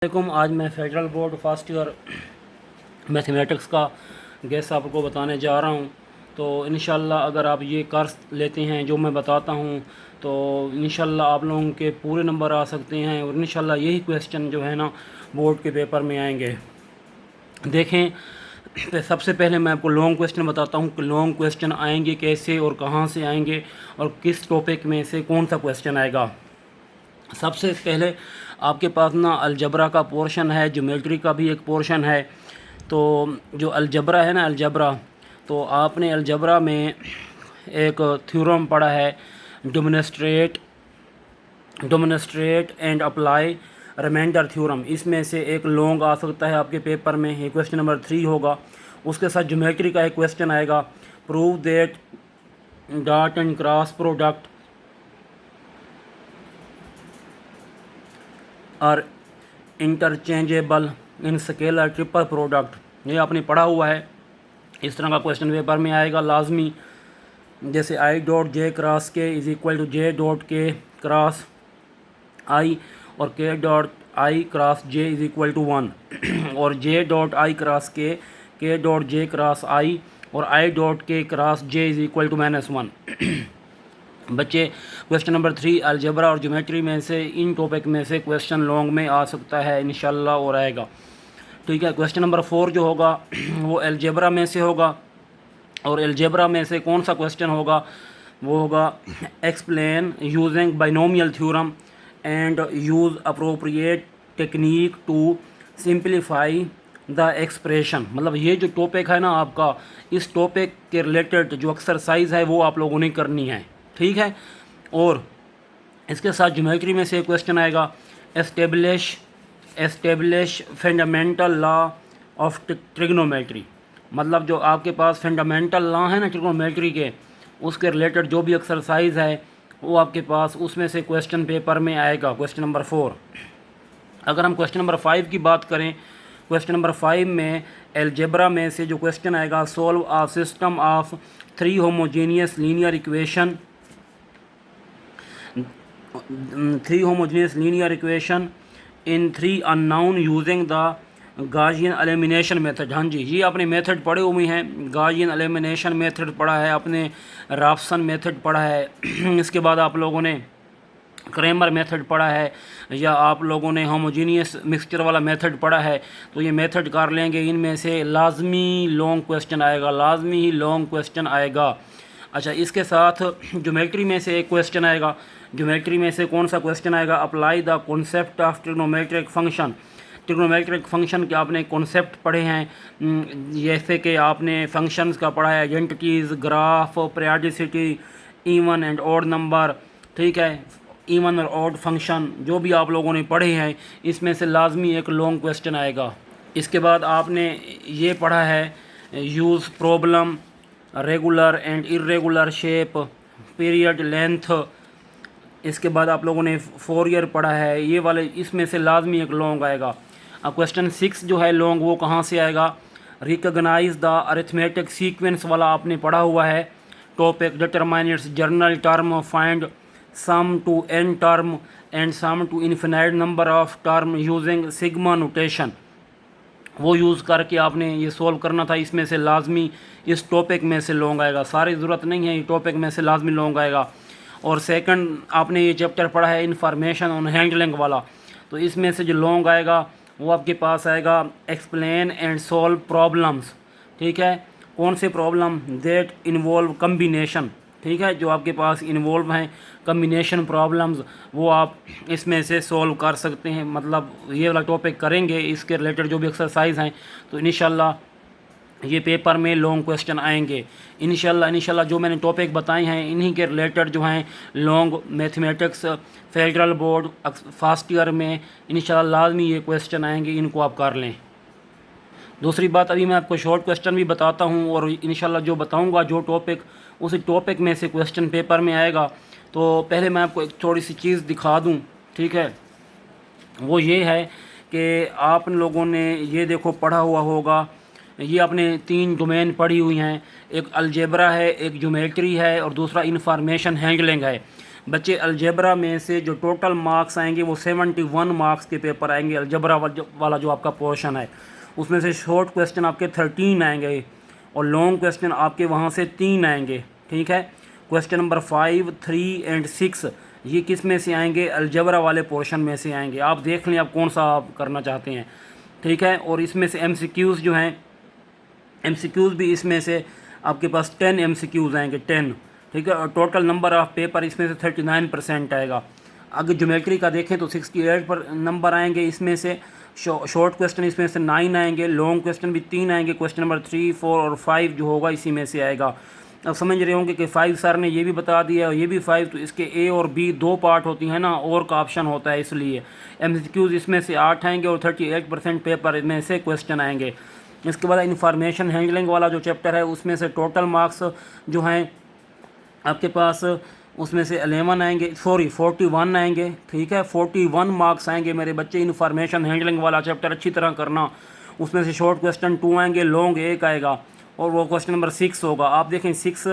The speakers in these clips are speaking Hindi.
वालेकुम। आज मैं federal board first year mathematics का गेस आपको बताने जा रहा हूँ। तो इंशाल्लाह अगर आप ये कर लेते हैं जो मैं बताता हूँ तो इंशाल्लाह आप लोगों के पूरे नंबर आ सकते हैं और इंशाल्लाह यही क्वेश्चन जो है ना बोर्ड के पेपर में आएंगे। देखें, सबसे पहले मैं आपको लॉन्ग क्वेश्चन बताता हूँ कि लॉन्ग क्वेश्चन आएंगे कैसे और कहाँ से आएंगे और किस टॉपिक में से कौन सा क्वेश्चन आएगा। सबसे पहले आपके पास ना अलजबरा का पोर्शन है, ज्योमेट्री का भी एक पोर्शन है। तो जो अलजबरा है ना, अलजबरा, तो आपने अलजबरा में एक थ्योरम पढ़ा है, डोमिनेस्ट्रेट एंड अप्लाई रिमाइंडर थ्योरम। इसमें से एक लॉन्ग आ सकता है आपके पेपर में, ये क्वेश्चन नंबर 3 होगा। उसके साथ ज्योमेट्री का एक क्वेश्चन आएगा, prove that dot and cross product और इंटरचेंजेबल इन स्केलर ट्रिपल प्रोडक्ट। ये आपने पढ़ा हुआ है, इस तरह का क्वेश्चन पेपर में आएगा लाजमी। जैसे i dot j cross k is equal to j dot k cross i और k dot i cross j is equal to 1 और j dot i cross k dot j cross i और i dot k cross j is equal to -1। बच्चे, क्वेश्चन नंबर 3 अलजेब्रा और ज्योमेट्री में से इन टॉपिक में से क्वेश्चन लॉन्ग में आ सकता है इंशाल्लाह और आएगा। ठीक है, क्वेश्चन नंबर 4 जो होगा वो अलजेब्रा में से होगा और अलजेब्रा में से कौन सा क्वेश्चन होगा, वो होगा explain using binomial theorem and use appropriate technique to simplify the expression. मतलब ये जो टॉपिक है ना आपका, इस टॉपिक के रिलेटेड जो एक्सरसाइज है वो आप लोगों ने करनी है। ठीक है, और इसके साथ ज्योमेट्री में से क्वेश्चन आएगा, establish fundamental law of trigonometry. मतलब जो आपके पास फंडामेंटल लॉ है ना ट्रिग्नोमेट्री के, उसके रिलेटेड जो भी एक्सरसाइज है वो आपके पास उसमें से क्वेश्चन पेपर में आएगा, क्वेश्चन नंबर 4। अगर हम क्वेश्चन नंबर 5 की बात करें, क्वेश्चन नंबर 5 में अलजेब्रा में से जो क्वेश्चन आएगा, solve a system of 3 homogeneous linear equation in 3 unknown using the Gaussian elimination method. हाँ जी, ये आपने मेथड पढ़े हुए हैं, गाजियन एलिमिनेशन मेथड पढ़ा है आपने, राफ्सन मेथड पढ़ा है इसके बाद आप लोगों ने क्रैमर मेथड पढ़ा है या आप लोगों ने होमोजीनियस मिक्सचर वाला मेथड पढ़ा है। तो ये मेथड कर लेंगे, इनमें से लाजमी लॉन्ग क्वेश्चन आएगा, लाजमी ही लॉन्ग क्वेश्चन आएगा। अच्छा, इसके साथ ज्योमेट्री में से एक क्वेश्चन आएगा। ज्योमेट्री में से कौन सा क्वेश्चन आएगा, apply the concept of trigonometric function. Trigonometric function के आपने कॉन्सेप्ट पढ़े हैं, जैसे कि आपने फंक्शंस का पढ़ा है, identities, graph, periodicity, even and odd number. ठीक है, इवन और ऑड फंक्शन जो भी आप लोगों ने पढ़े हैं, इसमें से लाजमी एक लॉन्ग क्वेश्चन आएगा। इसके बाद आपने ये पढ़ा है, use problem, regular and irregular shape, period length. इसके बाद आप लोगों ने फोरियर पढ़ा है, ये वाले इसमें से लाजमी एक लॉन्ग आएगा। अब क्वेश्चन 6 जो है लॉन्ग, वो कहाँ से आएगा, रिकॉग्नाइज द अरिथमेटिक सीक्वेंस वाला आपने पढ़ा हुआ है topic, determine its general term, find sum to n term and sum to infinite number of term using sigma notation. वो यूज़ करके आपने ये सॉल्व करना था। इसमें से लाजमी इस टॉपिक में से लॉन्ग आएगा, सारी ज़रूरत नहीं है, ये टॉपिक में से लाजमी लॉन्ग आएगा। और सेकंड आपने ये चैप्टर पढ़ा है इंफॉर्मेशन ऑन हैंडलिंग वाला, तो इसमें से जो लॉन्ग आएगा वो आपके पास आएगा एक्सप्लेन एंड सॉल्व प्रॉब्लम्स। ठीक है, कौन से प्रॉब्लम, दैट इन्वॉल्व कम्बिनेशन। ठीक है, जो आपके पास इन्वॉल्व हैं कम्बिनेशन प्रॉब्लम्स, वो आप इसमें से सॉल्व कर सकते हैं। मतलब ये वाला टॉपिक करेंगे, इसके रिलेटेड जो भी एक्सरसाइज हैं, तो इंशाल्लाह ये पेपर में लॉन्ग क्वेश्चन आएंगे इंशाल्लाह। जो मैंने टॉपिक बताए हैं इन्हीं के रिलेटेड जो हैं long mathematics federal board first year में इंशाल्लाह लाजमी ये क्वेश्चन आएंगे, इनको आप कर लें। दूसरी बात, अभी मैं आपको शॉर्ट क्वेश्चन भी बताता हूँ और इंशाल्लाह जो बताऊँगा जो टॉपिक, उसी टॉपिक में से क्वेश्चन पेपर में आएगा। तो पहले मैं आपको एक थोड़ी सी चीज़ दिखा दूँ। ठीक है, वो ये है कि आप लोगों ने ये देखो पढ़ा हुआ होगा, ये आपने 3 डोमेन पढ़ी हुई हैं, एक अलजेब्रा है, एक ज्योमेट्री है और दूसरा इंफॉर्मेशन हैंडलिंग है। बच्चे अलजेब्रा में से जो टोटल मार्क्स आएंगे वो 71 मार्क्स के पेपर आएंगे। अलजेब्रा वाला जो आपका पोर्शन है उसमें से शॉर्ट क्वेश्चन आपके 13 आएंगे और लॉन्ग क्वेश्चन आपके वहाँ से 3 आएंगे। ठीक है, क्वेश्चन नंबर 5, 3 एंड 6 ये किस में से आएंगे? अलजेब्रा वाले पोर्शन में से आएंगे। आप देख लें आप कौन सा आप करना चाहते हैं। ठीक है, और इसमें से MCQs जो हैं, MCQs भी इसमें से आपके पास 10 MCQs आएंगे, 10। ठीक है, और टोटल नंबर ऑफ पेपर इसमें से 39% आएगा। अगर ज्योमेट्री का देखें तो 68 पर नंबर आएंगे इसमें से। शॉर्ट क्वेश्चन इसमें से 9 आएंगे, लॉन्ग क्वेश्चन भी 3 आएंगे। क्वेश्चन नंबर 3, 4 और 5 जो होगा इसी में से आएगा। अब समझ रहे होंगे कि 5 सर ने ये भी बता दिया और ये भी 5, तो इसके A और B 2 पार्ट होती हैं ना, और का ऑप्शन होता है, इसलिए MCQs इसमें से 8 आएंगे और 38% पेपर में से क्वेश्चन आएंगे। इसके बाद इंफॉर्मेशन हैंडलिंग वाला जो चैप्टर है उसमें से टोटल मार्क्स जो हैं आपके पास उसमें से 11 आएंगे, 41 आएंगे। ठीक है, 41 मार्क्स आएंगे मेरे बच्चे। इंफॉर्मेशन हैंडलिंग वाला चैप्टर अच्छी तरह करना। उसमें से शॉर्ट क्वेश्चन 2 आएंगे, लॉन्ग 1 आएगा और वो क्वेश्चन नंबर 6 होगा। आप देखें 6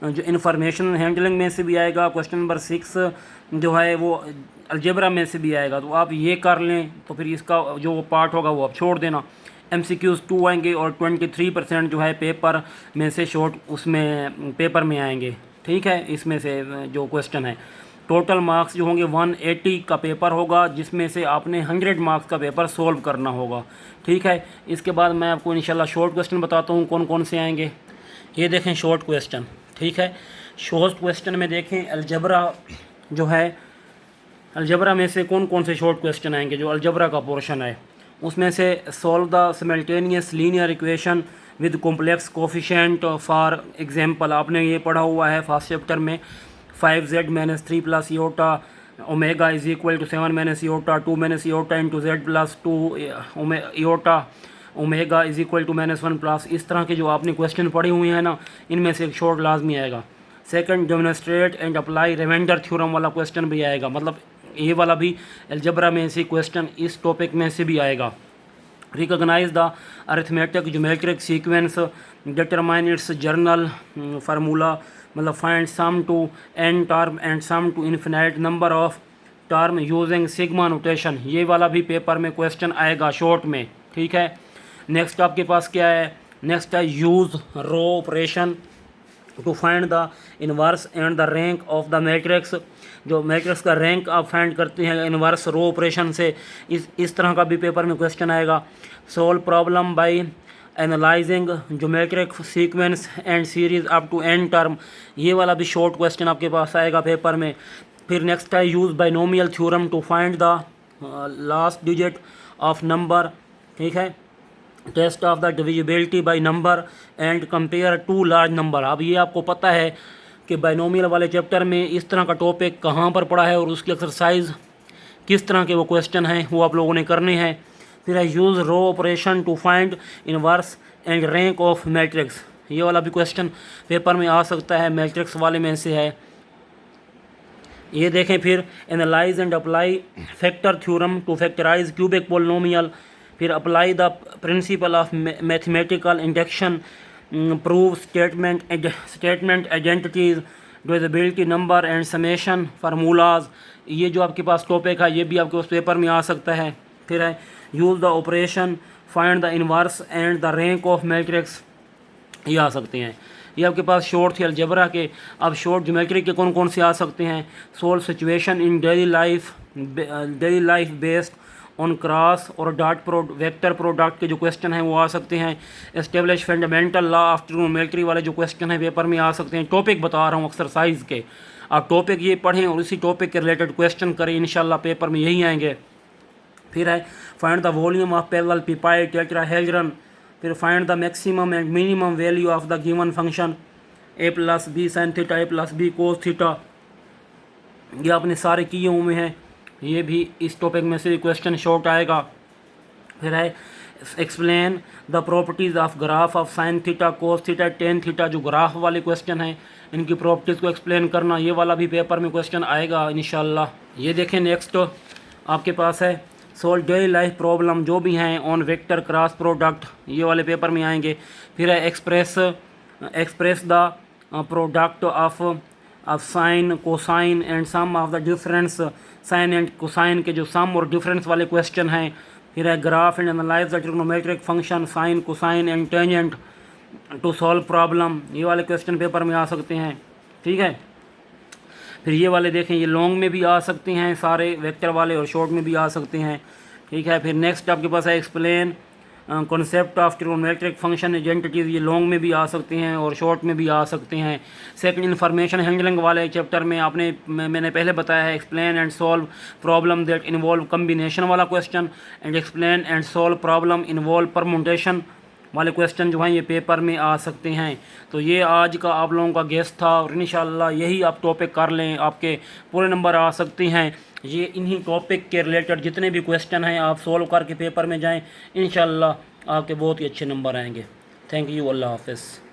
जो इंफॉर्मेशन हैंडलिंग में से भी आएगा, क्वेश्चन नंबर 6 जो है वो अलजेब्रा में से भी आएगा। तो आप ये कर लें तो फिर इसका जो पार्ट होगा वो आप छोड़ देना। MCQs 2 आएंगे और 23% जो है पेपर में से शॉर्ट उसमें पेपर में आएंगे। ठीक है, इसमें से जो क्वेश्चन है टोटल मार्क्स जो होंगे 180 का पेपर होगा, जिसमें से आपने 100 मार्क्स का पेपर सोल्व करना होगा। ठीक है, इसके बाद मैं आपको इंशाल्लाह शॉर्ट क्वेश्चन बताता हूँ कौन कौन से आएंगे। ये देखें शॉर्ट क्वेश्चन। ठीक है, शॉर्ट क्वेश्चन में देखें अलजेब्रा जो है, अलजेब्रा में से कौन कौन से शॉर्ट क्वेश्चन आएंगे। जो अलजेब्रा का पोर्शन है उसमें से solve the simultaneous linear equation with complex coefficient for example, आपने ये पढ़ा हुआ है फर्स्ट चैप्टर में। 5z - 3 + iota omega is equal to 7 - iota 2 - iota into z + 2 iota omega is equal to -1 +। इस तरह के जो आपने क्वेश्चन पढ़े हुए हैं ना, इनमें से एक शॉर्ट लाजमी आएगा। Second, demonstrate and apply remainder theorem वाला क्वेश्चन भी आएगा, मतलब ये वाला भी अलजेब्रा में से क्वेश्चन इस टॉपिक में से भी आएगा। Recognise the arithmetic geometric sequence, determine its general formula, मतलब find sum to n term and sum to infinite number of term using sigma notation. ये वाला भी पेपर में क्वेश्चन आएगा शॉर्ट में। ठीक है, नेक्स्ट आपके पास क्या है? नेक्स्ट है use row operation to find the inverse and the rank of the matrix. जो मैट्रिक्स का रैंक आप फाइंड करते हैं इनवर्स रो ऑपरेशन से, इस तरह का भी पेपर में क्वेश्चन आएगा। Solve problem by analysing geometric sequence and series up to n term. ये वाला भी शॉर्ट क्वेश्चन आपके पास आएगा पेपर में। फिर नेक्स्ट है use binomial theorem to find the last digit of number. ठीक है, test of the divisibility by number and compare to large number. अब ये आपको पता है कि बाइनोमियल वाले चैप्टर में इस तरह का टॉपिक कहाँ पर पड़ा है और उसकी एक्सरसाइज किस तरह के वो क्वेश्चन हैं वो आप लोगों ने करने हैं। फिर है use row operation to find inverse and rank of matrix. ये वाला भी क्वेश्चन पेपर में आ सकता है, मैट्रिक्स वाले में से है। ये देखें फिर analyse and apply factor theorem to factorise cubic polynomial. फिर apply the principle of mathematical induction, prove statement identities, divisibility number and summation formulas. ये जो आपके पास टॉपिक है ये भी आपके उस पेपर में आ सकता है। फिर है use the operation find the inverse and the rank of matrix, ये आ सकते हैं। ये आपके पास शॉर्ट थे अलजेब्रा के। अब शॉर्ट ज्योमेट्री के कौन कौन से आ सकते हैं? Solve situation in daily life based on cross और डॉट वेक्टर प्रोडक्ट के जो क्वेश्चन हैं वो आ सकते हैं। Establish fundamental law of trigonometry वाले जो क्वेश्चन हैं पेपर में आ सकते हैं। टॉपिक बता रहा हूँ एक्सरसाइज के, आप टॉपिक ये पढ़ें और इसी टॉपिक के रिलेटेड क्वेश्चन करें, इंशाल्लाह पेपर में यही आएंगे। फिर है find the volume of parallelepiped tetrahedron. फिर find the maximum and minimum value of the given function a + b sin theta a + b cos theta. ये आपने सारे किए हुए हैं, ये भी इस टॉपिक में से क्वेश्चन शॉर्ट आएगा। फिर है explain the properties of graph of sine theta cos theta tan theta. जो ग्राफ वाले क्वेश्चन हैं इनकी प्रॉपर्टीज़ को एक्सप्लेन करना, ये वाला भी पेपर में क्वेश्चन आएगा इंशाल्लाह। ये देखें नेक्स्ट आपके पास है सोल्व डेली लाइफ प्रॉब्लम जो भी हैं ऑन वेक्टर क्रॉस प्रोडक्ट, ये वाले पेपर में आएंगे। फिर है express the product of of sine cosine and sum of the difference, sine and cosine के जो सम और डिफरेंस वाले क्वेश्चन हैं। फिर है graph and analyse the trigonometric function sine cosine and tangent to solve problem, ये वाले क्वेश्चन पेपर में आ सकते हैं। ठीक है, फिर ये वाले देखें, ये लॉन्ग में भी आ सकते हैं सारे वेक्टर वाले और शॉर्ट में भी आ सकते हैं। ठीक है, फिर नेक्स्ट आपके पास है explain concept of trigonometric function identities, ये लॉन्ग में भी आ सकते हैं और शॉर्ट में भी आ सकते हैं। सेकंड इंफॉर्मेशन हैंडलिंग वाले चैप्टर में मैंने पहले बताया है explain and solve problem that involve combination वाला question and explain and solve problem involve permutation वाले क्वेश्चन जो हैं ये पेपर में आ सकते हैं। तो ये आज का आप लोगों का गेस्ट था और इंशाल्लाह यही आप टॉपिक कर लें, आपके पूरे नंबर आ सकते हैं। ये इन्हीं टॉपिक के रिलेटेड जितने भी क्वेश्चन हैं आप सॉल्व करके पेपर में जाएं, इंशाल्लाह आपके बहुत ही अच्छे नंबर आएंगे। थैंक यू, अल्लाह हाफ़िज़।